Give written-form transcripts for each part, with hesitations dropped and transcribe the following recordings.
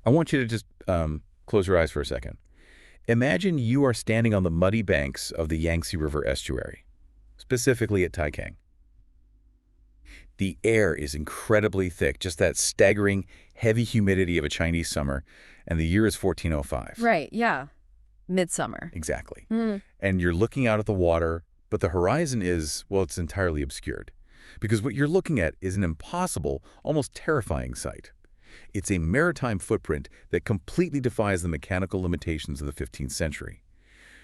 I want you to just close your eyes for a second. Imagine you are standing on the muddy banks of the Yangtze River estuary, specifically at Taikang. The air is incredibly thick, just that staggering, heavy humidity of a Chinese summer, and the year is 1405. Right, yeah. Midsummer. Exactly. Mm. And you're looking out at the water, but the horizon is, well, it's entirely obscured. Because what you're looking at is an impossible, almost terrifying sight. It's a maritime footprint that completely defies the mechanical limitations of the 15th century.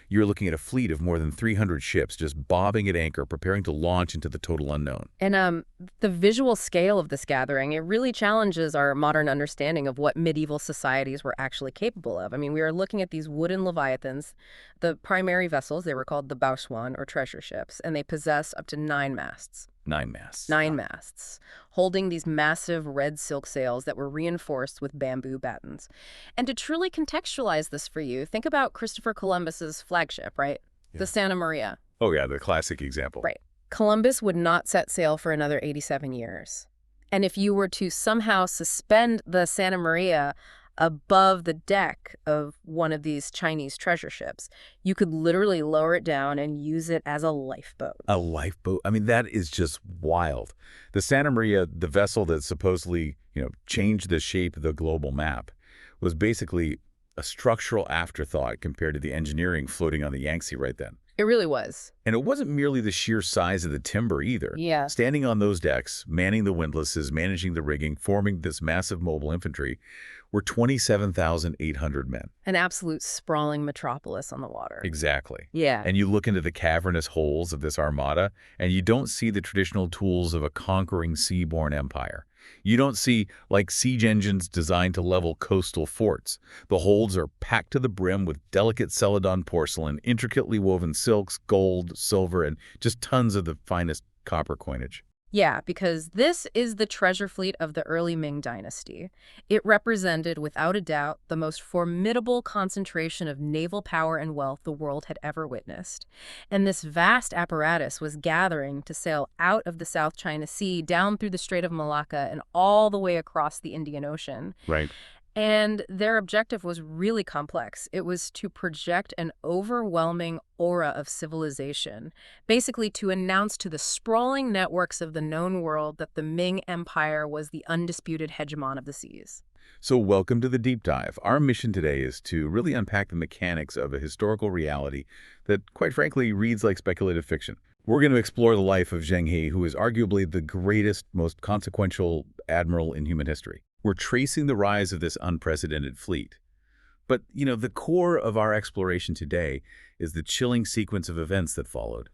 You're looking at a fleet of more than 300 ships just bobbing at anchor, preparing to launch into the total unknown. And the visual scale of this gathering, it really challenges our modern understanding of what medieval societies were actually capable of. I mean, we are looking at these wooden leviathans. The primary vessels, they were called the baoshuan, or treasure ships, and they possess up to 9 masts. 9 masts. 9 masts, holding these massive red silk sails that were reinforced with bamboo battens. And to truly contextualize this for you, think about Christopher Columbus's flagship, right? Yeah. The Santa Maria. Oh, yeah, the classic example. Right. Columbus would not set sail for another 87 years. And if you were to somehow suspend the Santa Maria above the deck of one of these Chinese treasure ships, you could literally lower it down and use it as a lifeboat. A lifeboat? I mean, that is just wild. The Santa Maria, the vessel that supposedly, changed the shape of the global map, was basically a structural afterthought compared to the engineering floating on the Yangtze right then. It really was. And it wasn't merely the sheer size of the timber either. Yeah. Standing on those decks, manning the windlasses, managing the rigging, forming this massive mobile infantry, were 27,800 men. An absolute sprawling metropolis on the water. Exactly. Yeah. And you look into the cavernous holes of this armada, and you don't see the traditional tools of a conquering seaborne empire. You don't see, siege engines designed to level coastal forts. The holds are packed to the brim with delicate Celadon porcelain, intricately woven silks, gold, silver, and just tons of the finest copper coinage. Yeah, because this is the treasure fleet of the early Ming Dynasty. It represented, without a doubt, the most formidable concentration of naval power and wealth the world had ever witnessed. And this vast apparatus was gathering to sail out of the South China Sea, down through the Strait of Malacca, and all the way across the Indian Ocean. Right. And their objective was really complex. It was to project an overwhelming aura of civilization, basically to announce to the sprawling networks of the known world that the Ming Empire was the undisputed hegemon of the seas. So welcome to the Deep Dive. Our mission today is to really unpack the mechanics of a historical reality that, quite frankly, reads like speculative fiction. We're going to explore the life of Zheng He, who is arguably the greatest, most consequential admiral in human history. We're tracing the rise of this unprecedented fleet. But, the core of our exploration today is the chilling sequence of events that followed.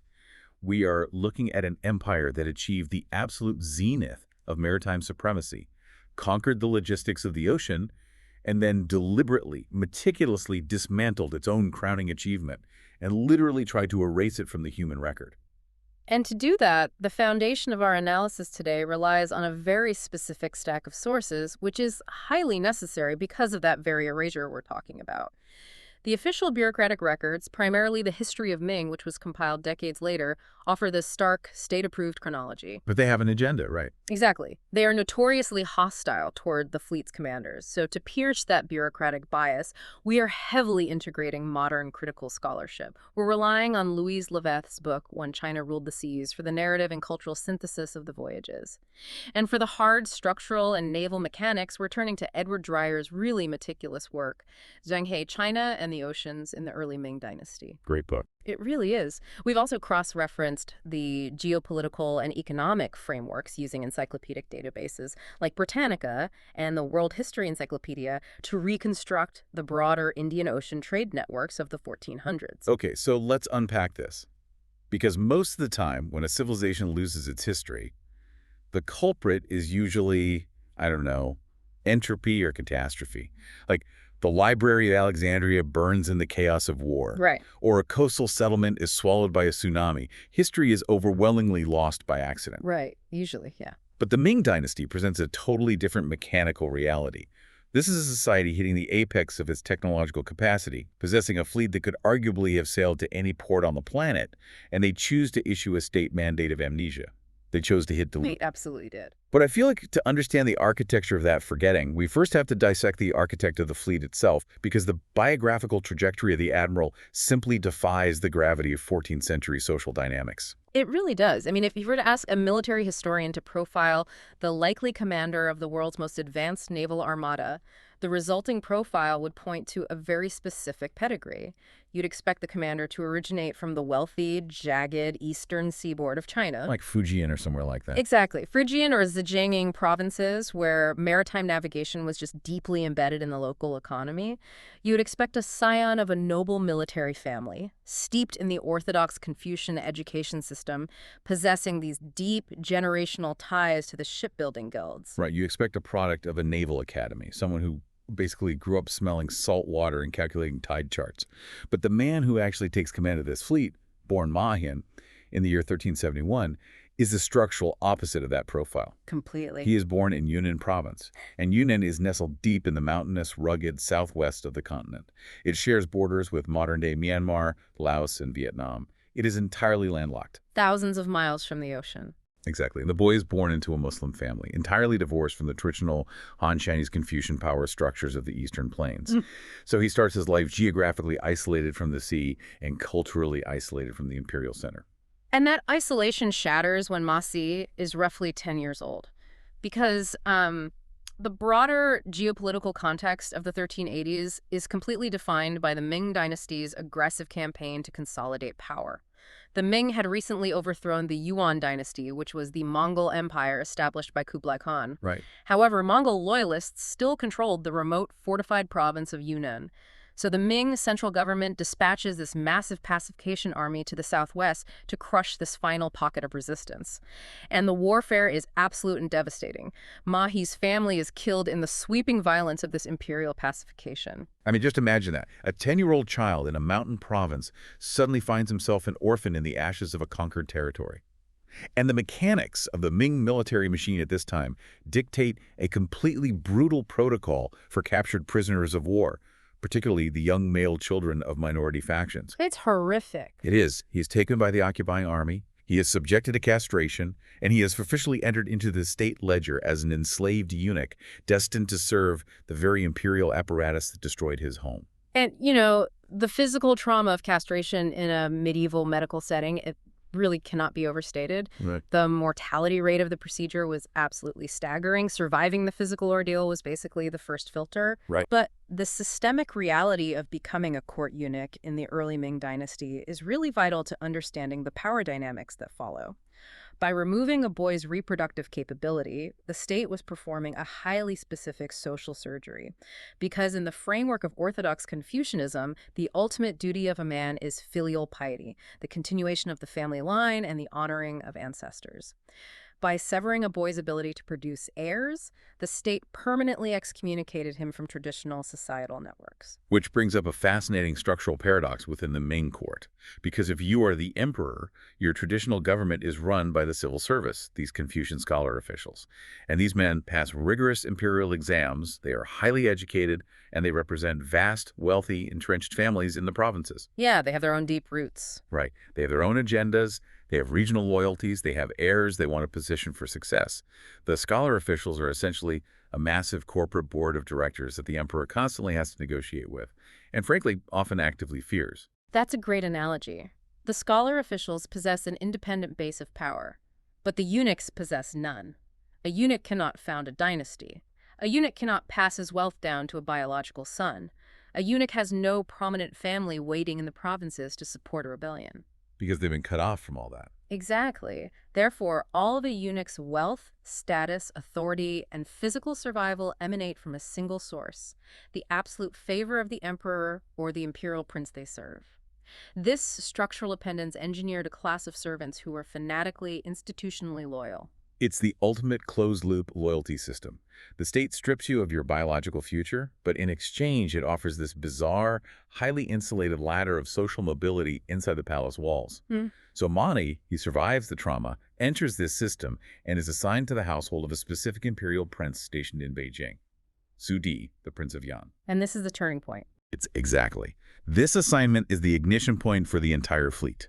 We are looking at an empire that achieved the absolute zenith of maritime supremacy, conquered the logistics of the ocean, and then deliberately, meticulously dismantled its own crowning achievement and literally tried to erase it from the human record. And to do that, the foundation of our analysis today relies on a very specific stack of sources, which is highly necessary because of that very erasure we're talking about. The official bureaucratic records, primarily the history of Ming, which was compiled decades later, offer this stark, state-approved chronology. But they have an agenda, right? Exactly. They are notoriously hostile toward the fleet's commanders. So to pierce that bureaucratic bias, we are heavily integrating modern critical scholarship. We're relying on Louise Levesque's book, When China Ruled the Seas, for the narrative and cultural synthesis of the voyages. And for the hard structural and naval mechanics, we're turning to Edward Dreyer's really meticulous work, Zheng He, China and the Oceans in the Early Ming Dynasty. Great book. It really is. We've also cross-referenced the geopolitical and economic frameworks using encyclopedic databases like Britannica and the World History Encyclopedia to reconstruct the broader Indian Ocean trade networks of the 1400s. Okay, so let's unpack this. Because most of the time, when a civilization loses its history, the culprit is usually, entropy or catastrophe. Like, the Library of Alexandria burns in the chaos of war. Right. Or a coastal settlement is swallowed by a tsunami. History is overwhelmingly lost by accident. Right. Usually, yeah. But the Ming Dynasty presents a totally different mechanical reality. This is a society hitting the apex of its technological capacity, possessing a fleet that could arguably have sailed to any port on the planet, and they choose to issue a state mandate of amnesia. They chose to hit delete. They absolutely did. But I feel like to understand the architecture of that forgetting, we first have to dissect the architect of the fleet itself, because the biographical trajectory of the Admiral simply defies the gravity of 14th century social dynamics. It really does. I mean, if you were to ask a military historian to profile the likely commander of the world's most advanced naval armada, the resulting profile would point to a very specific pedigree. You'd expect the commander to originate from the wealthy, jagged eastern seaboard of China. Like Fujian or somewhere like that. Exactly. Phrygian or Zhejiang provinces, where maritime navigation was just deeply embedded in the local economy. You would expect a scion of a noble military family, steeped in the orthodox Confucian education system, possessing these deep generational ties to the shipbuilding guilds. Right, you expect a product of a naval academy, someone who basically grew up smelling salt water and calculating tide charts. But the man who actually takes command of this fleet, born Mahian, in the year 1371, is the structural opposite of that profile. Completely. He is born in Yunnan province, and Yunnan is nestled deep in the mountainous, rugged southwest of the continent. It shares borders with modern-day Myanmar, Laos, and Vietnam. It is entirely landlocked. Thousands of miles from the ocean. Exactly. And the boy is born into a Muslim family, entirely divorced from the traditional Han Chinese Confucian power structures of the Eastern Plains. So he starts his life geographically isolated from the sea and culturally isolated from the imperial center. And that isolation shatters when Ma Si is roughly 10 years old. Because the broader geopolitical context of the 1380s is completely defined by the Ming Dynasty's aggressive campaign to consolidate power. The Ming had recently overthrown the Yuan dynasty, which was the Mongol empire established by Kublai Khan. Right. However, Mongol loyalists still controlled the remote fortified province of Yunnan. So the Ming central government dispatches this massive pacification army to the southwest to crush this final pocket of resistance. And the warfare is absolute and devastating. Mahi's family is killed in the sweeping violence of this imperial pacification. I mean, just imagine that. A 10-year-old child in a mountain province suddenly finds himself an orphan in the ashes of a conquered territory. And the mechanics of the Ming military machine at this time dictate a completely brutal protocol for captured prisoners of war, particularly the young male children of minority factions. It's horrific. It is. He is taken by the occupying army, he is subjected to castration, and he has officially entered into the state ledger as an enslaved eunuch destined to serve the very imperial apparatus that destroyed his home. And, the physical trauma of castration in a medieval medical setting, it really cannot be overstated. Right. The mortality rate of the procedure was absolutely staggering. Surviving the physical ordeal was basically the first filter. Right. But the systemic reality of becoming a court eunuch in the early Ming Dynasty is really vital to understanding the power dynamics that follow. By removing a boy's reproductive capability, the state was performing a highly specific social surgery. Because in the framework of Orthodox Confucianism, the ultimate duty of a man is filial piety, the continuation of the family line and the honoring of ancestors. By severing a boy's ability to produce heirs, the state permanently excommunicated him from traditional societal networks. Which brings up a fascinating structural paradox within the Ming court. Because if you are the emperor, your traditional government is run by the civil service, these Confucian scholar officials. And these men pass rigorous imperial exams, they are highly educated, and they represent vast, wealthy, entrenched families in the provinces. Yeah, they have their own deep roots. Right. They have their own agendas. They have regional loyalties, they have heirs they want to position for success. The scholar officials are essentially a massive corporate board of directors that the emperor constantly has to negotiate with, and frankly, often actively fears. That's a great analogy. The scholar officials possess an independent base of power, but the eunuchs possess none. A eunuch cannot found a dynasty. A eunuch cannot pass his wealth down to a biological son. A eunuch has no prominent family waiting in the provinces to support a rebellion. Because they've been cut off from all that. Exactly. Therefore, all of a eunuch's wealth, status, authority, and physical survival emanate from a single source, the absolute favor of the emperor or the imperial prince they serve. This structural appendance engineered a class of servants who were fanatically, institutionally loyal. It's the ultimate closed-loop loyalty system. The state strips you of your biological future, but in exchange it offers this bizarre, highly insulated ladder of social mobility inside the palace walls. So Mani, he survives the trauma, enters this system, and is assigned to the household of a specific imperial prince stationed in Beijing. Zhu Di, the Prince of Yan. And this is the turning point. It's exactly. This assignment is the ignition point for the entire fleet.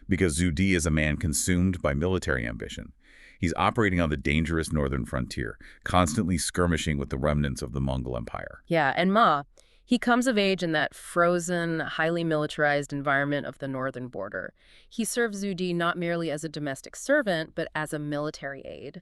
Because Zhu Di is a man consumed by military ambition. He's operating on the dangerous northern frontier, constantly skirmishing with the remnants of the Mongol Empire. Yeah, and Ma, he comes of age in that frozen, highly militarized environment of the northern border. He serves Zhu Di not merely as a domestic servant, but as a military aide.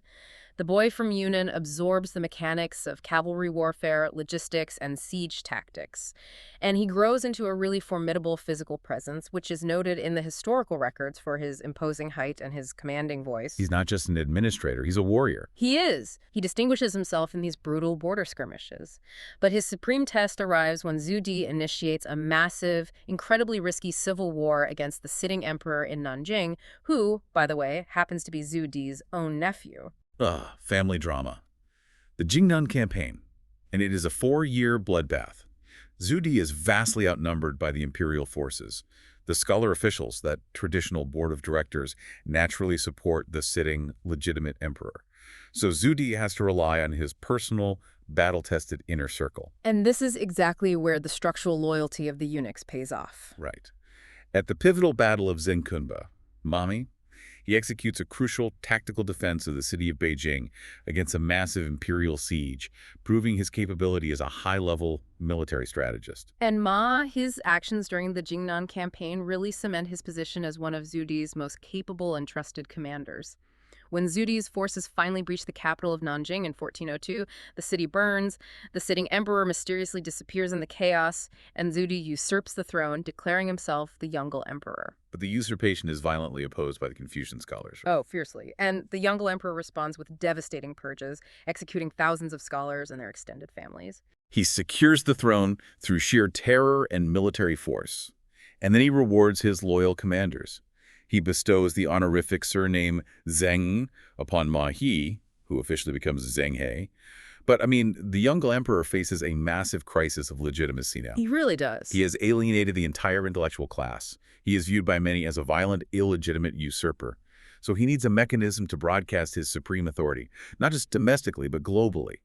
The boy from Yunnan absorbs the mechanics of cavalry warfare, logistics, and siege tactics. And he grows into a really formidable physical presence, which is noted in the historical records for his imposing height and his commanding voice. He's not just an administrator, he's a warrior. He is. He distinguishes himself in these brutal border skirmishes. But his supreme test arrives when Zhu Di initiates a massive, incredibly risky civil war against the sitting emperor in Nanjing, who, by the way, happens to be Zhu Di's own nephew. Ugh, family drama. The Jingnan campaign, and it is a 4-year bloodbath. Zhu Di is vastly outnumbered by the imperial forces. The scholar officials, that traditional board of directors, naturally support the sitting, legitimate emperor. So Zhu Di has to rely on his personal, battle-tested inner circle. And this is exactly where the structural loyalty of the eunuchs pays off. Right. At the pivotal Battle of Zhengkunba, Mami, he executes a crucial tactical defense of the city of Beijing against a massive imperial siege, proving his capability as a high-level military strategist. And Ma, his actions during the Jingnan campaign really cement his position as one of Zhu Di's most capable and trusted commanders. When Zhu Di's forces finally breach the capital of Nanjing in 1402, the city burns, the sitting emperor mysteriously disappears in the chaos, and Zhu Di usurps the throne, declaring himself the Yongle emperor. But the usurpation is violently opposed by the Confucian scholars. Oh, fiercely. And the Yongle emperor responds with devastating purges, executing thousands of scholars and their extended families. He secures the throne through sheer terror and military force. And then he rewards his loyal commanders. He bestows the honorific surname Zheng upon Ma He, who officially becomes Zheng He. But, the Yongle emperor faces a massive crisis of legitimacy now. He really does. He has alienated the entire intellectual class. He is viewed by many as a violent, illegitimate usurper. So he needs a mechanism to broadcast his supreme authority, not just domestically, but globally.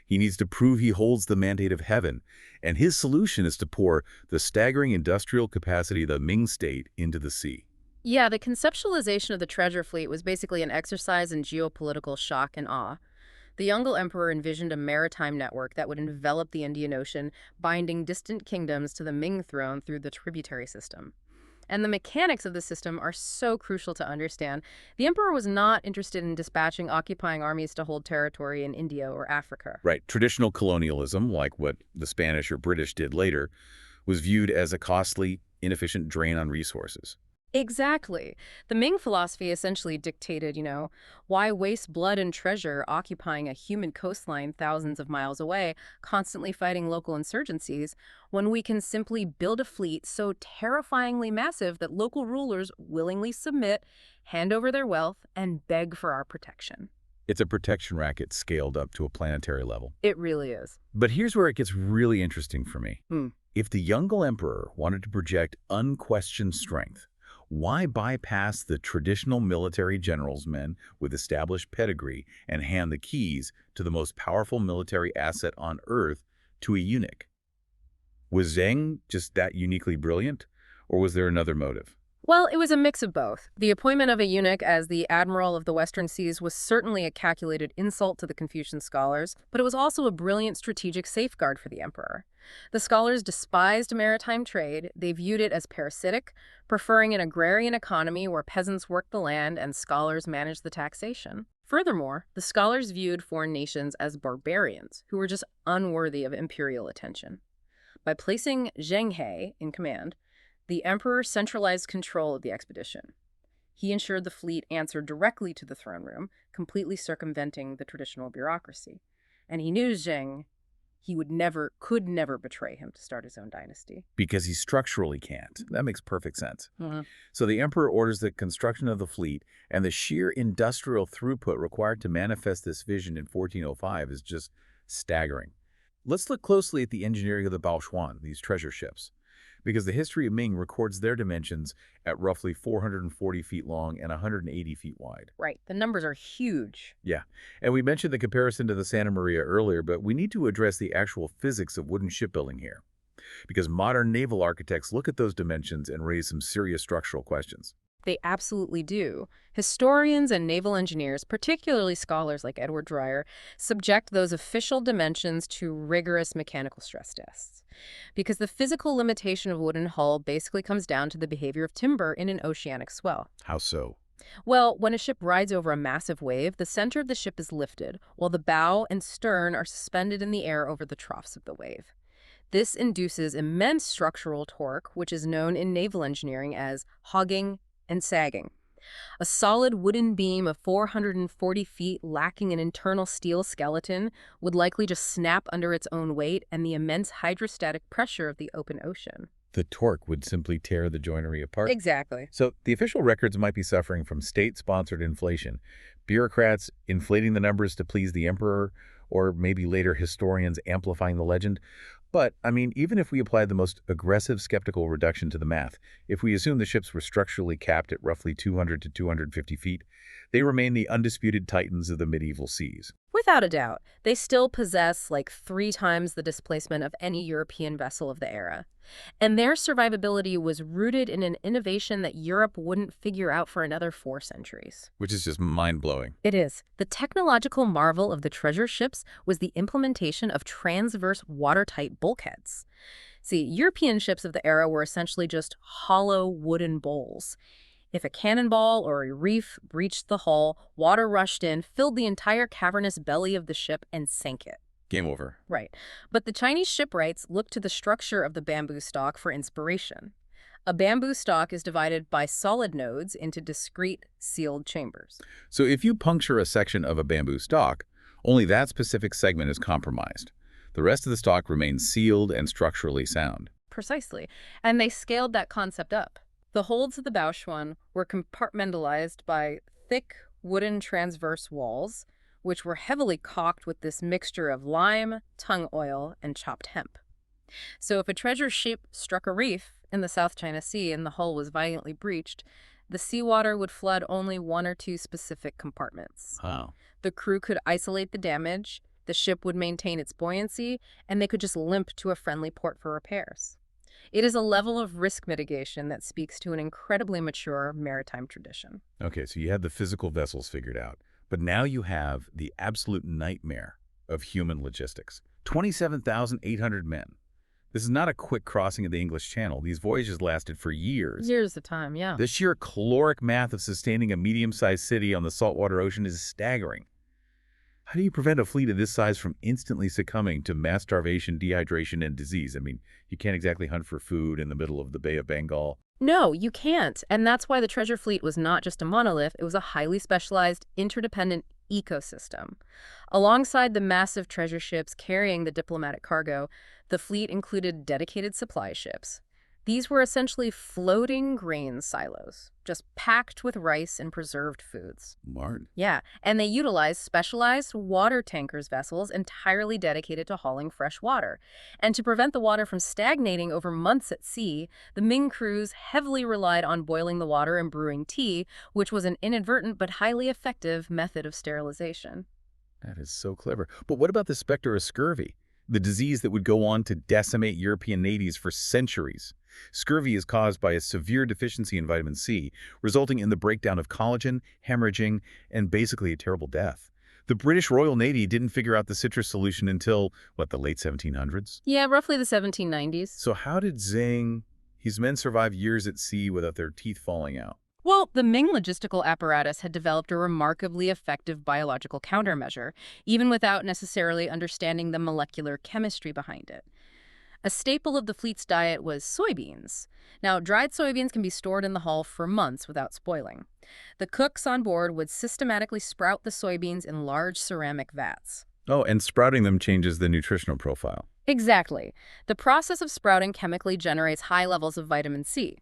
He needs to prove he holds the mandate of heaven, and his solution is to pour the staggering industrial capacity of the Ming state into the sea. Yeah, the conceptualization of the treasure fleet was basically an exercise in geopolitical shock and awe. The Yongle emperor envisioned a maritime network that would envelop the Indian Ocean, binding distant kingdoms to the Ming throne through the tributary system. And the mechanics of the system are so crucial to understand. The emperor was not interested in dispatching occupying armies to hold territory in India or Africa. Right. Traditional colonialism, like what the Spanish or British did later, was viewed as a costly, inefficient drain on resources. Exactly. The Ming philosophy essentially dictated, why waste blood and treasure occupying a human coastline thousands of miles away, constantly fighting local insurgencies, when we can simply build a fleet so terrifyingly massive that local rulers willingly submit, hand over their wealth, and beg for our protection. It's a protection racket scaled up to a planetary level. It really is. But here's where it gets really interesting for me. Hmm. If the Yongle emperor wanted to project unquestioned strength, why bypass the traditional military general's men with established pedigree and hand the keys to the most powerful military asset on Earth to a eunuch? Was Zheng just that uniquely brilliant, or was there another motive? Well, it was a mix of both. The appointment of a eunuch as the Admiral of the Western Seas was certainly a calculated insult to the Confucian scholars, but it was also a brilliant strategic safeguard for the emperor. The scholars despised maritime trade. They viewed it as parasitic, preferring an agrarian economy where peasants worked the land and scholars managed the taxation. Furthermore, the scholars viewed foreign nations as barbarians who were just unworthy of imperial attention. By placing Zheng He in command, the emperor centralized control of the expedition. He ensured the fleet answered directly to the throne room, completely circumventing the traditional bureaucracy. And he knew Zheng, could never betray him to start his own dynasty. Because he structurally can't. That makes perfect sense. Mm-hmm. So the emperor orders the construction of the fleet, and the sheer industrial throughput required to manifest this vision in 1405 is just staggering. Let's look closely at the engineering of the Baochuan, these treasure ships, because the history of Ming records their dimensions at roughly 440 feet long and 180 feet wide. Right. The numbers are huge. Yeah. And we mentioned the comparison to the Santa Maria earlier, but we need to address the actual physics of wooden shipbuilding here, because modern naval architects look at those dimensions and raise some serious structural questions. They absolutely do. Historians and naval engineers, particularly scholars like Edward Dreyer, subject those official dimensions to rigorous mechanical stress tests. Because the physical limitation of wooden hull basically comes down to the behavior of timber in an oceanic swell. How so? Well, when a ship rides over a massive wave, the center of the ship is lifted, while the bow and stern are suspended in the air over the troughs of the wave. This induces immense structural torque, which is known in naval engineering as hogging and sagging. A solid wooden beam of 440 feet lacking an internal steel skeleton would likely just snap under its own weight and the immense hydrostatic pressure of the open ocean. The torque would simply tear the joinery apart. Exactly. So the official records might be suffering from state-sponsored inflation, bureaucrats inflating the numbers to please the emperor, or maybe later historians amplifying the legend. But, I mean, even if we applied the most aggressive skeptical reduction to the math, if we assume the ships were structurally capped at roughly 200 to 250 feet, they remain the undisputed titans of the medieval seas. Without a doubt, they still possess like 3 times the displacement of any European vessel of the era. And their survivability was rooted in an innovation that Europe wouldn't figure out for another 4 centuries. Which is just mind-blowing. It is. The technological marvel of the treasure ships was the implementation of transverse watertight bulkheads. See, European ships of the era were essentially just hollow wooden bowls. If a cannonball or a reef breached the hull, water rushed in, filled the entire cavernous belly of the ship, and sank it. Game over. Right. But the Chinese shipwrights looked to the structure of the bamboo stalk for inspiration. A bamboo stalk is divided by solid nodes into discrete, sealed chambers. So if you puncture a section of a bamboo stalk, only that specific segment is compromised. The rest of the stalk remains sealed and structurally sound. Precisely. And they scaled that concept up. The holds of the bowshuan were compartmentalized by thick wooden transverse walls, which were heavily caulked with this mixture of lime, tung oil, and chopped hemp. So if a treasure ship struck a reef in the South China Sea and the hull was violently breached, the seawater would flood only 1 or 2 specific compartments. Wow. The crew could isolate the damage, the ship would maintain its buoyancy, and they could just limp to a friendly port for repairs. It is a level of risk mitigation that speaks to an incredibly mature maritime tradition. Okay, so you had the physical vessels figured out, but now you have the absolute nightmare of human logistics. 27,800 men. This is not a quick crossing of the English Channel. These voyages lasted for years. Years of time, yeah. The sheer caloric math of sustaining a medium-sized city on the saltwater ocean is staggering. How do you prevent a fleet of this size from instantly succumbing to mass starvation, dehydration, and disease? I mean, you can't exactly hunt for food in the middle of the Bay of Bengal. No, you can't. And that's why the treasure fleet was not just a monolith, it was a highly specialized, interdependent ecosystem. Alongside the massive treasure ships carrying the diplomatic cargo, the fleet included dedicated supply ships. These were essentially floating grain silos, just packed with rice and preserved foods. Smart. Yeah, and they utilized specialized water tankers vessels entirely dedicated to hauling fresh water. And to prevent the water from stagnating over months at sea, the Ming crews heavily relied on boiling the water and brewing tea, which was an inadvertent but highly effective method of sterilization. That is so clever. But what about the specter of scurvy? The disease that would go on to decimate European navies for centuries. Scurvy is caused by a severe deficiency in vitamin C, resulting in the breakdown of collagen, hemorrhaging, and basically a terrible death. The British Royal Navy didn't figure out the citrus solution until, what, the late 1700s? Yeah, roughly the 1790s. So how did his men survive years at sea without their teeth falling out? Well, the Ming logistical apparatus had developed a remarkably effective biological countermeasure, even without necessarily understanding the molecular chemistry behind it. A staple of the fleet's diet was soybeans. Now, dried soybeans can be stored in the hull for months without spoiling. The cooks on board would systematically sprout the soybeans in large ceramic vats. Oh, and sprouting them changes the nutritional profile. Exactly. The process of sprouting chemically generates high levels of vitamin C.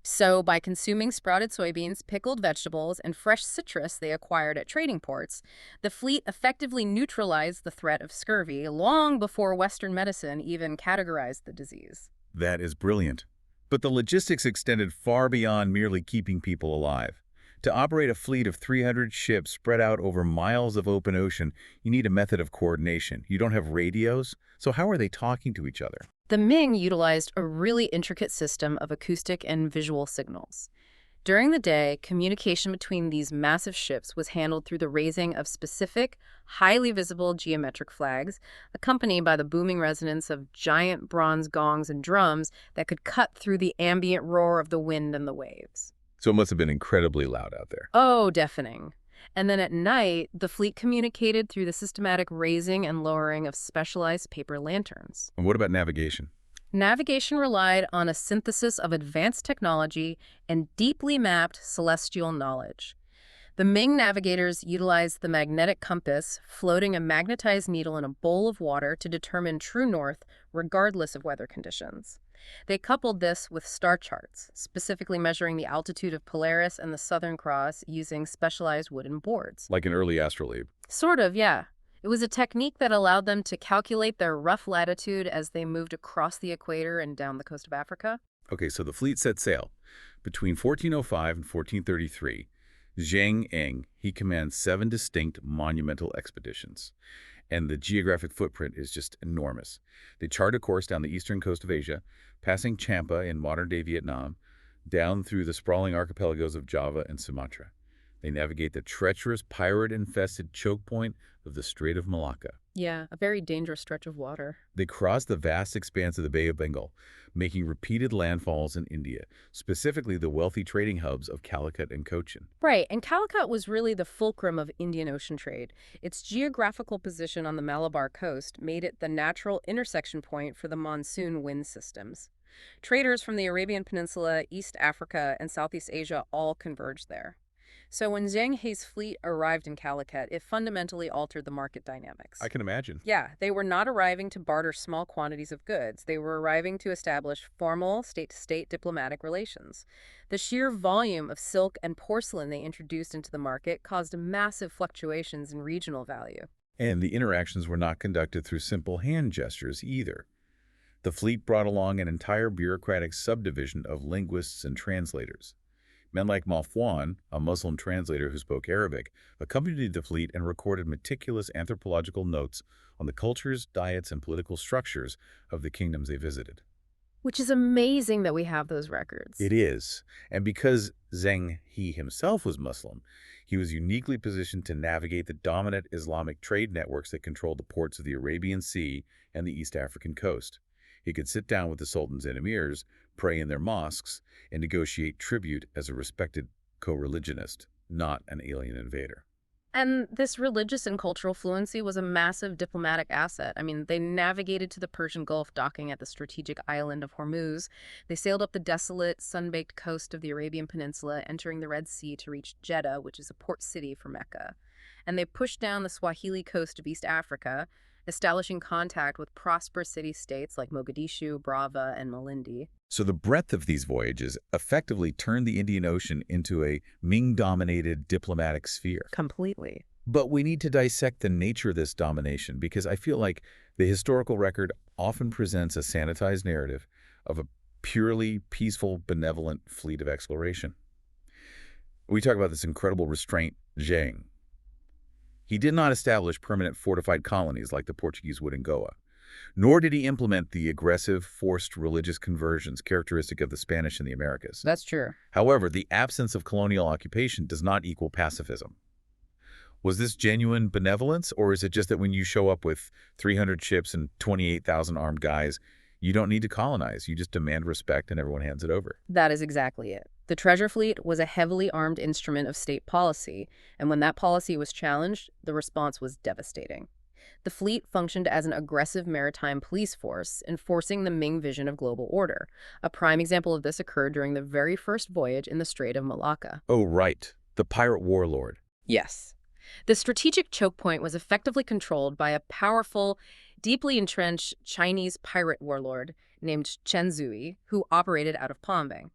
So, by consuming sprouted soybeans, pickled vegetables, and fresh citrus they acquired at trading ports, the fleet effectively neutralized the threat of scurvy long before Western medicine even categorized the disease. That is brilliant. But the logistics extended far beyond merely keeping people alive. To operate a fleet of 300 ships spread out over miles of open ocean, you need a method of coordination. You don't have radios, so how are they talking to each other? The Ming utilized a really intricate system of acoustic and visual signals. During the day, communication between these massive ships was handled through the raising of specific, highly visible geometric flags, accompanied by the booming resonance of giant bronze gongs and drums that could cut through the ambient roar of the wind and the waves. So it must have been incredibly loud out there. Oh, deafening. And then at night, the fleet communicated through the systematic raising and lowering of specialized paper lanterns. And what about navigation? Navigation relied on a synthesis of advanced technology and deeply mapped celestial knowledge. The Ming navigators utilized the magnetic compass, floating a magnetized needle in a bowl of water to determine true north, regardless of weather conditions. They coupled this with star charts, specifically measuring the altitude of Polaris and the Southern Cross using specialized wooden boards. Like an early astrolabe. Sort of, yeah. It was a technique that allowed them to calculate their rough latitude as they moved across the equator and down the coast of Africa. Okay, so the fleet set sail. Between 1405 and 1433, Zheng He commands 7 distinct monumental expeditions. And the geographic footprint is just enormous. They chart a course down the eastern coast of Asia, passing Champa in modern-day Vietnam, down through the sprawling archipelagos of Java and Sumatra. They navigate the treacherous, pirate-infested choke point of the Strait of Malacca. Yeah, a very dangerous stretch of water. They cross the vast expanse of the Bay of Bengal, making repeated landfalls in India, specifically the wealthy trading hubs of Calicut and Cochin. Right, and Calicut was really the fulcrum of Indian Ocean trade. Its geographical position on the Malabar coast made it the natural intersection point for the monsoon wind systems. Traders from the Arabian Peninsula, East Africa, and Southeast Asia all converged there. So when Zheng He's fleet arrived in Calicut, it fundamentally altered the market dynamics. I can imagine. Yeah, they were not arriving to barter small quantities of goods. They were arriving to establish formal state-to-state diplomatic relations. The sheer volume of silk and porcelain they introduced into the market caused massive fluctuations in regional value. And the interactions were not conducted through simple hand gestures either. The fleet brought along an entire bureaucratic subdivision of linguists and translators. Men like Malfwan, a Muslim translator who spoke Arabic, accompanied the fleet and recorded meticulous anthropological notes on the cultures, diets, and political structures of the kingdoms they visited. Which is amazing that we have those records. It is. And because Zheng He himself was Muslim, he was uniquely positioned to navigate the dominant Islamic trade networks that controlled the ports of the Arabian Sea and the East African coast. He could sit down with the sultans and emirs, pray in their mosques, and negotiate tribute as a respected co-religionist, not an alien invader. And this religious and cultural fluency was a massive diplomatic asset. I mean, they navigated to the Persian Gulf, docking at the strategic island of Hormuz. They sailed up the desolate, sun-baked coast of the Arabian Peninsula, entering the Red Sea to reach Jeddah, which is a port city for Mecca. And they pushed down the Swahili coast of East Africa, establishing contact with prosperous city-states like Mogadishu, Brava, and Malindi. So the breadth of these voyages effectively turned the Indian Ocean into a Ming-dominated diplomatic sphere. Completely. But we need to dissect the nature of this domination because I feel like the historical record often presents a sanitized narrative of a purely peaceful, benevolent fleet of exploration. We talk about this incredible restraint, Zheng. He did not establish permanent fortified colonies like the Portuguese would in Goa, nor did he implement the aggressive, forced religious conversions characteristic of the Spanish in the Americas. That's true. However, the absence of colonial occupation does not equal pacifism. Was this genuine benevolence, or is it just that when you show up with 300 ships and 28,000 armed guys, you don't need to colonize, you just demand respect and everyone hands it over? That is exactly it. The treasure fleet was a heavily armed instrument of state policy, and when that policy was challenged, the response was devastating. The fleet functioned as an aggressive maritime police force, enforcing the Ming vision of global order. A prime example of this occurred during the very first voyage in the Strait of Malacca. Oh, right. The pirate warlord. Yes. The strategic choke point was effectively controlled by a powerful, deeply entrenched Chinese pirate warlord named Chen Zhui, who operated out of Pombang.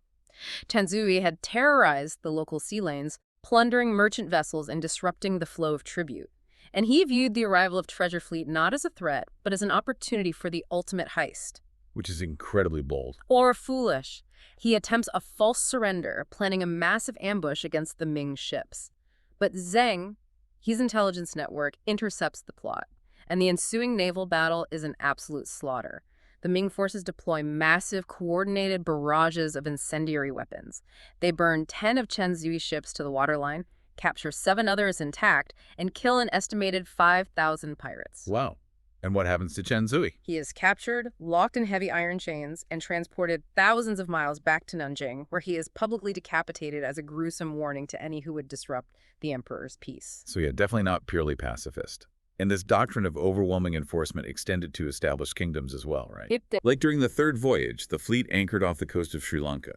Chen Zhui had terrorized the local sea lanes, plundering merchant vessels and disrupting the flow of tribute. And he viewed the arrival of Treasure Fleet not as a threat, but as an opportunity for the ultimate heist. Which is incredibly bold. Or foolish. He attempts a false surrender, planning a massive ambush against the Ming ships. But Zheng, his intelligence network, intercepts the plot, and the ensuing naval battle is an absolute slaughter. The Ming forces deploy massive, coordinated barrages of incendiary weapons. They burn 10 of Chen Zui's ships to the waterline, capture 7 others intact, and kill an estimated 5,000 pirates. Wow. And what happens to Chen Zui? He is captured, locked in heavy iron chains, and transported thousands of miles back to Nanjing, where he is publicly decapitated as a gruesome warning to any who would disrupt the emperor's peace. So yeah, definitely not purely pacifist. And this doctrine of overwhelming enforcement extended to established kingdoms as well, right? Like during the third voyage, the fleet anchored off the coast of Sri Lanka.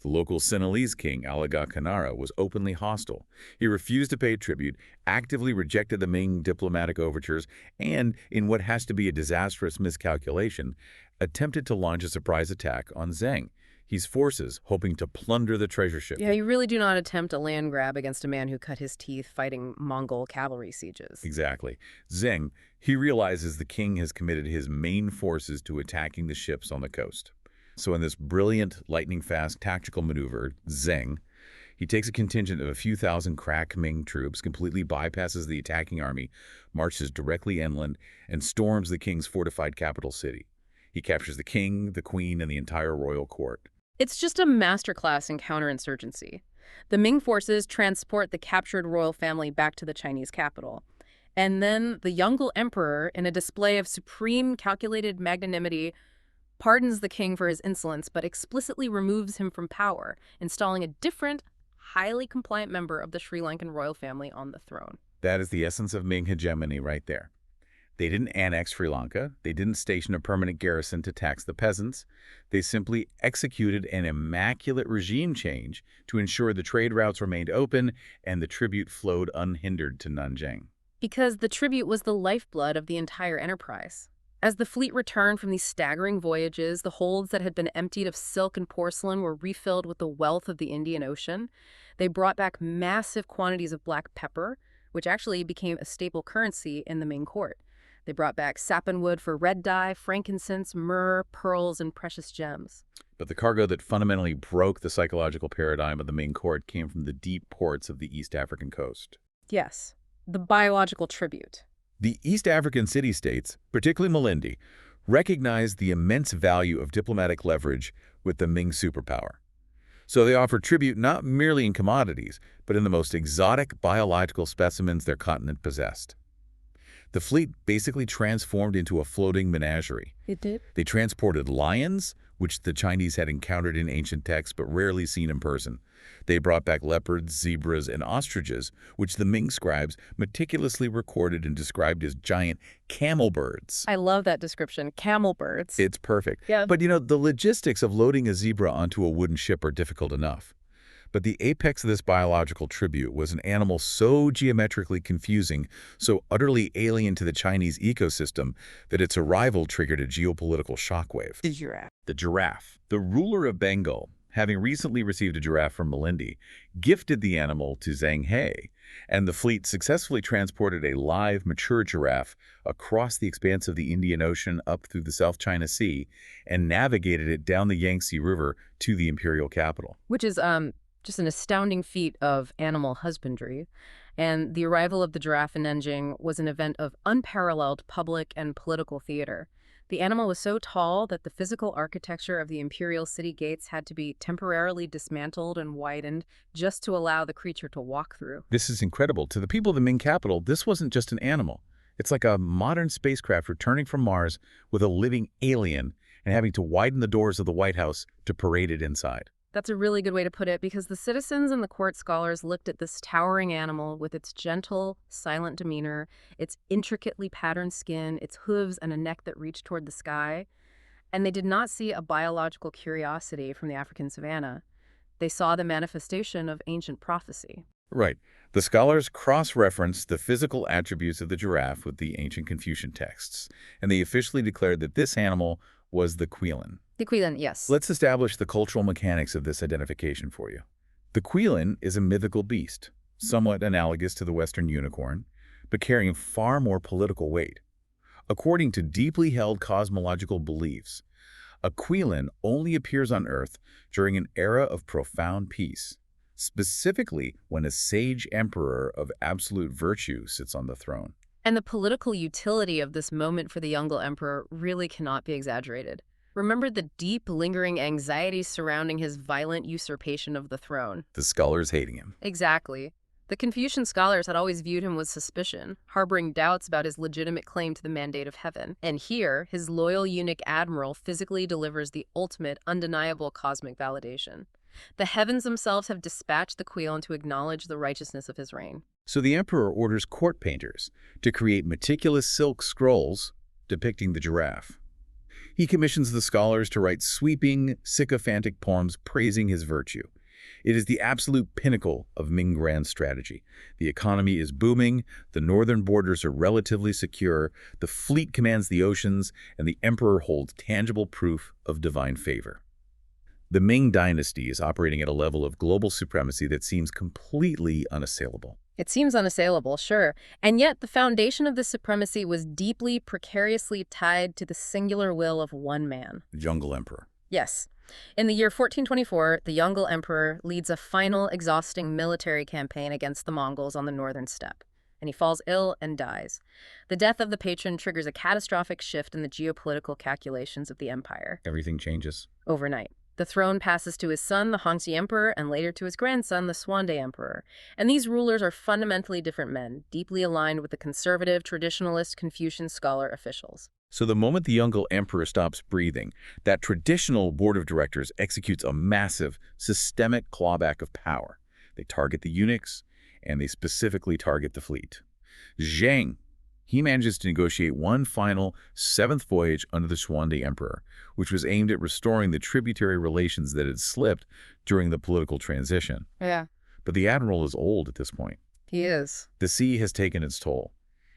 The local Sinhalese king, Alaga Kanara, was openly hostile. He refused to pay tribute, actively rejected the Ming diplomatic overtures, and, in what has to be a disastrous miscalculation, attempted to launch a surprise attack on Zheng, his forces, hoping to plunder the treasure ship. Yeah, you really do not attempt a land grab against a man who cut his teeth fighting Mongol cavalry sieges. Exactly. Zheng, he realizes the king has committed his main forces to attacking the ships on the coast. So in this brilliant, lightning-fast tactical maneuver, Zheng, he takes a contingent of a few thousand crack Ming troops, completely bypasses the attacking army, marches directly inland, and storms the king's fortified capital city. He captures the king, the queen, and the entire royal court. It's just a masterclass in counterinsurgency. The Ming forces transport the captured royal family back to the Chinese capital. And then the Yongle emperor, in a display of supreme calculated magnanimity, pardons the king for his insolence, but explicitly removes him from power, installing a different, highly compliant member of the Sri Lankan royal family on the throne. That is the essence of Ming hegemony right there. They didn't annex Sri Lanka. They didn't station a permanent garrison to tax the peasants. They simply executed an immaculate regime change to ensure the trade routes remained open and the tribute flowed unhindered to Nanjing. Because the tribute was the lifeblood of the entire enterprise. As the fleet returned from these staggering voyages, the holds that had been emptied of silk and porcelain were refilled with the wealth of the Indian Ocean. They brought back massive quantities of black pepper, which actually became a staple currency in the Ming court. They brought back sappanwood for red dye, frankincense, myrrh, pearls, and precious gems. But the cargo that fundamentally broke the psychological paradigm of the Ming court came from the deep ports of the East African coast. Yes, the biological tribute. The East African city-states, particularly Malindi, recognized the immense value of diplomatic leverage with the Ming superpower. So they offered tribute not merely in commodities, but in the most exotic biological specimens their continent possessed. The fleet basically transformed into a floating menagerie. It did? They transported lions, which the Chinese had encountered in ancient texts but rarely seen in person. They brought back leopards, zebras, and ostriches, which the Ming scribes meticulously recorded and described as giant camel birds. I love that description, camel birds. It's perfect. Yeah. But the logistics of loading a zebra onto a wooden ship are difficult enough. But the apex of this biological tribute was an animal so geometrically confusing, so utterly alien to the Chinese ecosystem, that its arrival triggered a geopolitical shockwave. The giraffe. The giraffe. The ruler of Bengal, having recently received a giraffe from Malindi, gifted the animal to Zheng He, and the fleet successfully transported a live, mature giraffe across the expanse of the Indian Ocean up through the South China Sea and navigated it down the Yangtze River to the imperial capital. Which is just an astounding feat of animal husbandry. And the arrival of the giraffe in Nanjing was an event of unparalleled public and political theater. The animal was so tall that the physical architecture of the imperial city gates had to be temporarily dismantled and widened just to allow the creature to walk through. This is incredible. To the people of the Ming capital, this wasn't just an animal. It's like a modern spacecraft returning from Mars with a living alien and having to widen the doors of the White House to parade it inside. That's a really good way to put it, because the citizens and the court scholars looked at this towering animal with its gentle, silent demeanor, its intricately patterned skin, its hooves, and a neck that reached toward the sky, and they did not see a biological curiosity from the African savanna. They saw the manifestation of ancient prophecy. Right. The scholars cross-referenced the physical attributes of the giraffe with the ancient Confucian texts, and they officially declared that this animal was the Quilin. The Quilin, yes. Let's establish the cultural mechanics of this identification for you. The Quilin is a mythical beast, somewhat analogous to the Western unicorn, but carrying far more political weight. According to deeply held cosmological beliefs, a Quilin only appears on Earth during an era of profound peace, specifically when a sage emperor of absolute virtue sits on the throne. And the political utility of this moment for the younger emperor really cannot be exaggerated. Remember the deep, lingering anxieties surrounding his violent usurpation of the throne. The scholars hating him. Exactly. The Confucian scholars had always viewed him with suspicion, harboring doubts about his legitimate claim to the mandate of heaven. And here, his loyal eunuch Admiral physically delivers the ultimate, undeniable cosmic validation. The heavens themselves have dispatched the Quail to acknowledge the righteousness of his reign. So the emperor orders court painters to create meticulous silk scrolls depicting the giraffe. He commissions the scholars to write sweeping, sycophantic poems praising his virtue. It is the absolute pinnacle of Ming grand strategy. The economy is booming, the northern borders are relatively secure, the fleet commands the oceans, and the emperor holds tangible proof of divine favor. The Ming Dynasty is operating at a level of global supremacy that seems completely unassailable. It seems unassailable, sure, and yet the foundation of this supremacy was deeply, precariously tied to the singular will of one man. The Jungle Emperor. Yes. In the year 1424, the Yongle Emperor leads a final, exhausting military campaign against the Mongols on the northern steppe, and he falls ill and dies. The death of the patron triggers a catastrophic shift in the geopolitical calculations of the empire. Everything changes. Overnight. The throne passes to his son, the Hongxi Emperor, and later to his grandson, the Xuande Emperor. And these rulers are fundamentally different men, deeply aligned with the conservative, traditionalist Confucian scholar officials. So the moment the Yongle Emperor stops breathing, that traditional board of directors executes a massive, systemic clawback of power. They target the eunuchs, and they specifically target the fleet. Zheng He manages to negotiate one final, seventh voyage under the Xuande Emperor, which was aimed at restoring the tributary relations that had slipped during the political transition. Yeah, But the Admiral is old at this point. he is. The sea has taken its toll.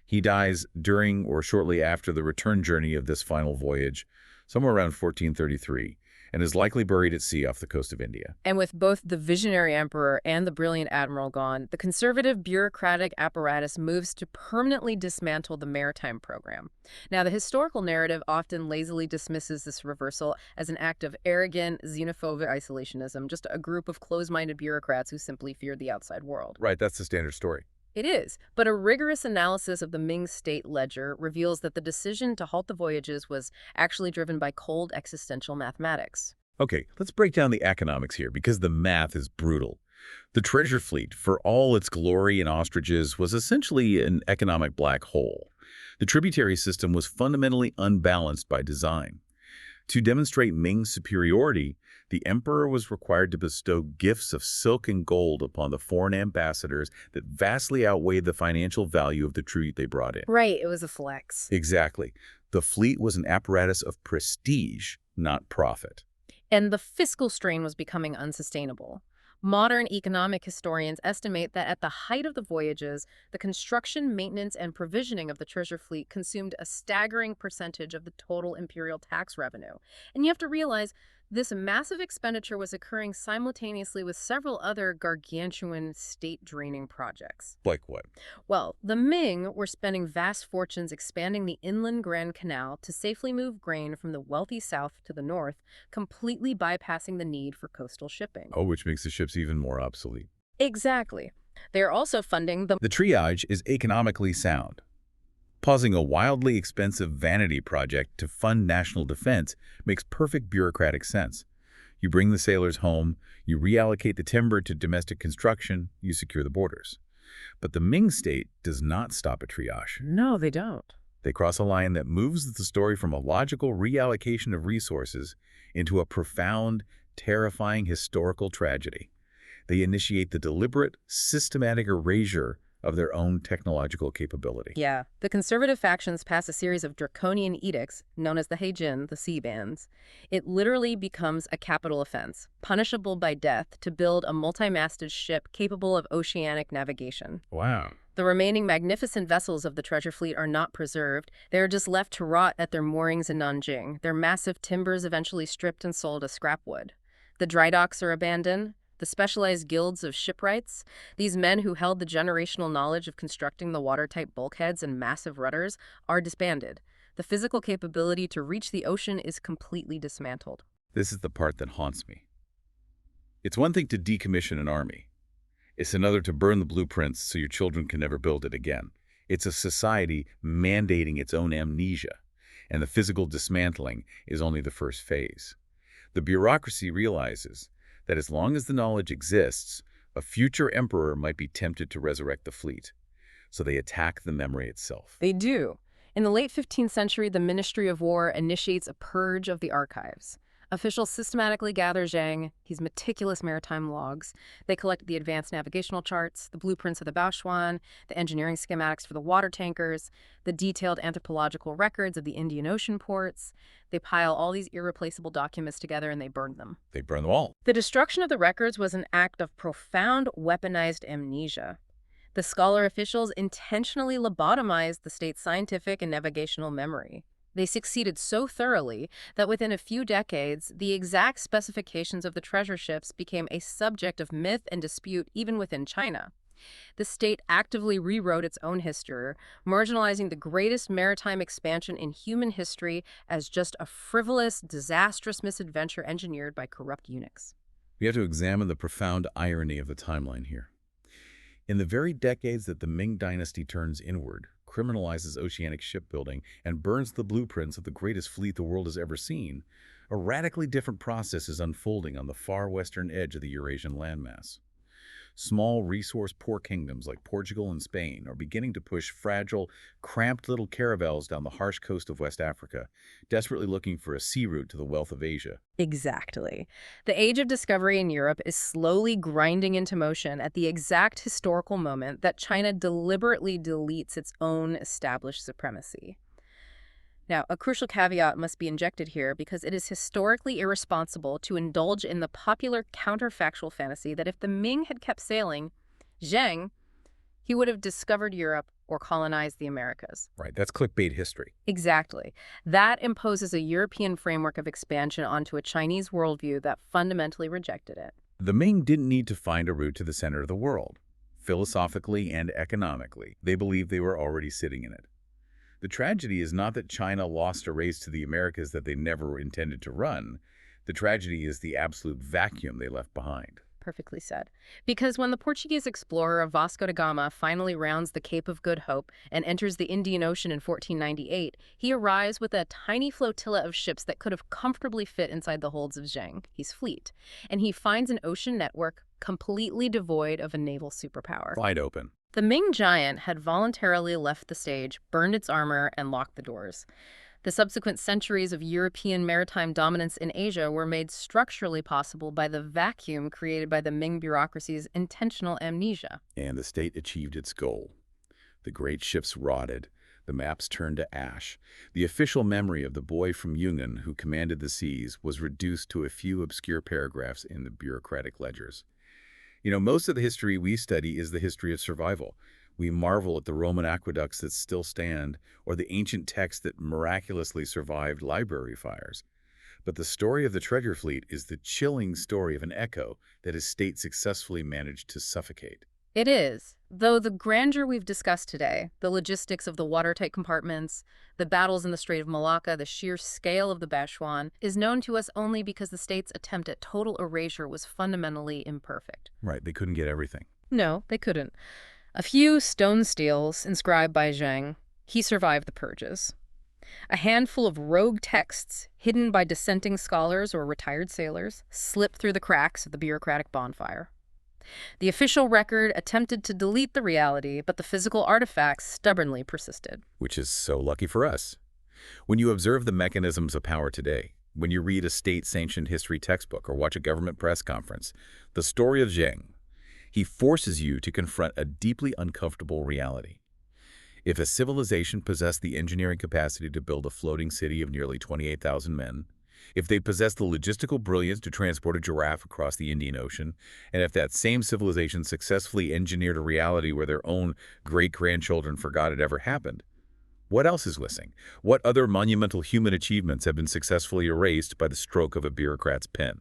He dies during or shortly after the return journey of this final voyage, somewhere around 1433, and is likely buried at sea off the coast of India. And with both the visionary emperor and the brilliant admiral gone, the conservative bureaucratic apparatus moves to permanently dismantle the maritime program. Now, the historical narrative often lazily dismisses this reversal as an act of arrogant, xenophobic isolationism, just a group of closed-minded bureaucrats who simply feared the outside world. Right, that's the standard story. It is, but a rigorous analysis of the Ming state ledger reveals that the decision to halt the voyages was actually driven by cold existential mathematics. Okay, let's break down the economics here because the math is brutal. The treasure fleet, for all its glory and ostriches, was essentially an economic black hole. The tributary system was fundamentally unbalanced by design. To demonstrate Ming's superiority, the emperor was required to bestow gifts of silk and gold upon the foreign ambassadors that vastly outweighed the financial value of the tribute they brought in. Right, it was a flex. Exactly. The fleet was an apparatus of prestige, not profit. And the fiscal strain was becoming unsustainable. Modern economic historians estimate that at the height of the voyages, the construction, maintenance, and provisioning of the treasure fleet consumed a staggering percentage of the total imperial tax revenue. And you have to realize this massive expenditure was occurring simultaneously with several other gargantuan state-draining projects. Like what? Well, the Ming were spending vast fortunes expanding the inland Grand Canal to safely move grain from the wealthy south to the north, completely bypassing the need for coastal shipping. Oh, which makes the ships even more obsolete. Exactly. They are also funding the The triage is economically sound. Pausing a wildly expensive vanity project to fund national defense makes perfect bureaucratic sense. You bring the sailors home, you reallocate the timber to domestic construction, you secure the borders. But the Ming state does not stop at triage. No, they don't. They cross a line that moves the story from a logical reallocation of resources into a profound, terrifying historical tragedy. They initiate the deliberate, systematic erasure of their own technological capability. Yeah. The conservative factions pass a series of draconian edicts, known as the Heijin, the sea bans. It literally becomes a capital offense, punishable by death, to build a multi-masted ship capable of oceanic navigation. Wow. The remaining magnificent vessels of the treasure fleet are not preserved. They are just left to rot at their moorings in Nanjing, their massive timbers eventually stripped and sold as scrap wood. The dry docks are abandoned. The specialized guilds of shipwrights, these men who held the generational knowledge of constructing the watertight bulkheads and massive rudders, are disbanded. The physical capability to reach the ocean is completely dismantled. This is the part that haunts me. It's one thing to decommission an army. It's another to burn the blueprints so your children can never build it again. It's a society mandating its own amnesia, and the physical dismantling is only the first phase. The bureaucracy realizes that as long as the knowledge exists, a future emperor might be tempted to resurrect the fleet. So they attack the memory itself. They do. In the late 15th century, the Ministry of War initiates a purge of the archives. Officials systematically gather Zheng, his meticulous maritime logs. They collect the advanced navigational charts, the blueprints of the Baoshuan, the engineering schematics for the water tankers, the detailed anthropological records of the Indian Ocean ports. They pile all these irreplaceable documents together and they burn them. They burn them all. The destruction of the records was an act of profound weaponized amnesia. The scholar officials intentionally lobotomized the state's scientific and navigational memory. They succeeded so thoroughly that within a few decades, the exact specifications of the treasure ships became a subject of myth and dispute even within China. The state actively rewrote its own history, marginalizing the greatest maritime expansion in human history as just a frivolous, disastrous misadventure engineered by corrupt eunuchs. We have to examine the profound irony of the timeline here. In the very decades that the Ming Dynasty turns inward, criminalizes oceanic shipbuilding, and burns the blueprints of the greatest fleet the world has ever seen, a radically different process is unfolding on the far western edge of the Eurasian landmass. Small, resource-poor kingdoms like Portugal and Spain are beginning to push fragile, cramped little caravels down the harsh coast of West Africa, desperately looking for a sea route to the wealth of Asia. Exactly. The age of discovery in Europe is slowly grinding into motion at the exact historical moment that China deliberately deletes its own established supremacy. Now, a crucial caveat must be injected here because it is historically irresponsible to indulge in the popular counterfactual fantasy that if the Ming had kept sailing, Zheng, he would have discovered Europe or colonized the Americas. Right, that's clickbait history. Exactly. That imposes a European framework of expansion onto a Chinese worldview that fundamentally rejected it. The Ming didn't need to find a route to the center of the world. Philosophically and economically, they believed they were already sitting in it. The tragedy is not that China lost a race to the Americas that they never intended to run. The tragedy is the absolute vacuum they left behind. Perfectly said. Because when the Portuguese explorer Vasco da Gama finally rounds the Cape of Good Hope and enters the Indian Ocean in 1498, he arrives with a tiny flotilla of ships that could have comfortably fit inside the holds of Zheng, his fleet. And he finds an ocean network completely devoid of a naval superpower. Wide open. The Ming giant had voluntarily left the stage, burned its armor, and locked the doors. The subsequent centuries of European maritime dominance in Asia were made structurally possible by the vacuum created by the Ming bureaucracy's intentional amnesia. And the state achieved its goal. The great ships rotted. The maps turned to ash. The official memory of the boy from Yunnan who commanded the seas was reduced to a few obscure paragraphs in the bureaucratic ledgers. You know, most of the history we study is the history of survival. We marvel at the Roman aqueducts that still stand, or the ancient texts that miraculously survived library fires. But the story of the treasure fleet is the chilling story of an echo that his state successfully managed to suffocate. It is, though the grandeur we've discussed today, the logistics of the watertight compartments, the battles in the Strait of Malacca, the sheer scale of the Baoshuan, is known to us only because the state's attempt at total erasure was fundamentally imperfect. Right, they couldn't get everything. No, they couldn't. A few stone steels inscribed by Zheng, he survived the purges. A handful of rogue texts, hidden by dissenting scholars or retired sailors, slipped through the cracks of the bureaucratic bonfire. The official record attempted to delete the reality, but the physical artifacts stubbornly persisted. Which is so lucky for us. When you observe the mechanisms of power today, when you read a state-sanctioned history textbook or watch a government press conference, the story of Zheng, he forces you to confront a deeply uncomfortable reality. If a civilization possessed the engineering capacity to build a floating city of nearly 28,000 men, if they possessed the logistical brilliance to transport a giraffe across the Indian Ocean, and if that same civilization successfully engineered a reality where their own great-grandchildren forgot it ever happened, what else is missing? What other monumental human achievements have been successfully erased by the stroke of a bureaucrat's pen?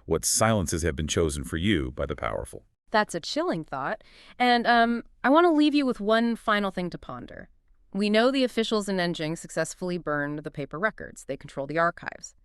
What silences have been chosen for you by the powerful? That's a chilling thought. And I want to leave you with one final thing to ponder. We know the officials in Nanjing successfully burned the paper records. They control the archives.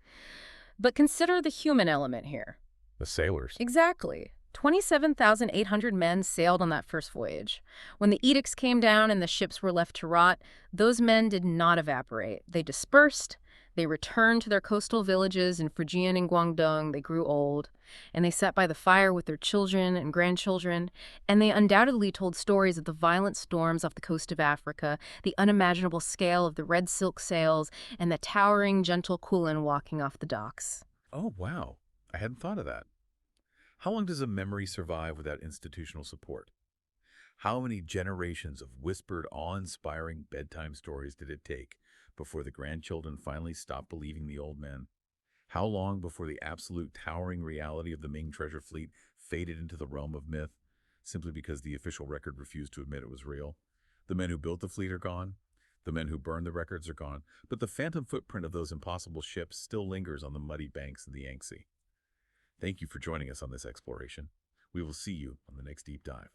But consider the human element here. The sailors. Exactly. 27,800 men sailed on that first voyage. When the edicts came down and the ships were left to rot, those men did not evaporate. They dispersed. They returned to their coastal villages in Fujian and Guangdong. They grew old, and they sat by the fire with their children and grandchildren, and they undoubtedly told stories of the violent storms off the coast of Africa, the unimaginable scale of the red silk sails, and the towering, gentle Kulin walking off the docks. Oh, wow. I hadn't thought of that. How long does a memory survive without institutional support? How many generations of whispered, awe-inspiring bedtime stories did it take before the grandchildren finally stopped believing the old men? How long before the absolute towering reality of the Ming treasure fleet faded into the realm of myth, simply because the official record refused to admit it was real? The men who built the fleet are gone. The men who burned the records are gone. But the phantom footprint of those impossible ships still lingers on the muddy banks of the Yangtze. Thank you for joining us on this exploration. We will see you on the next deep dive.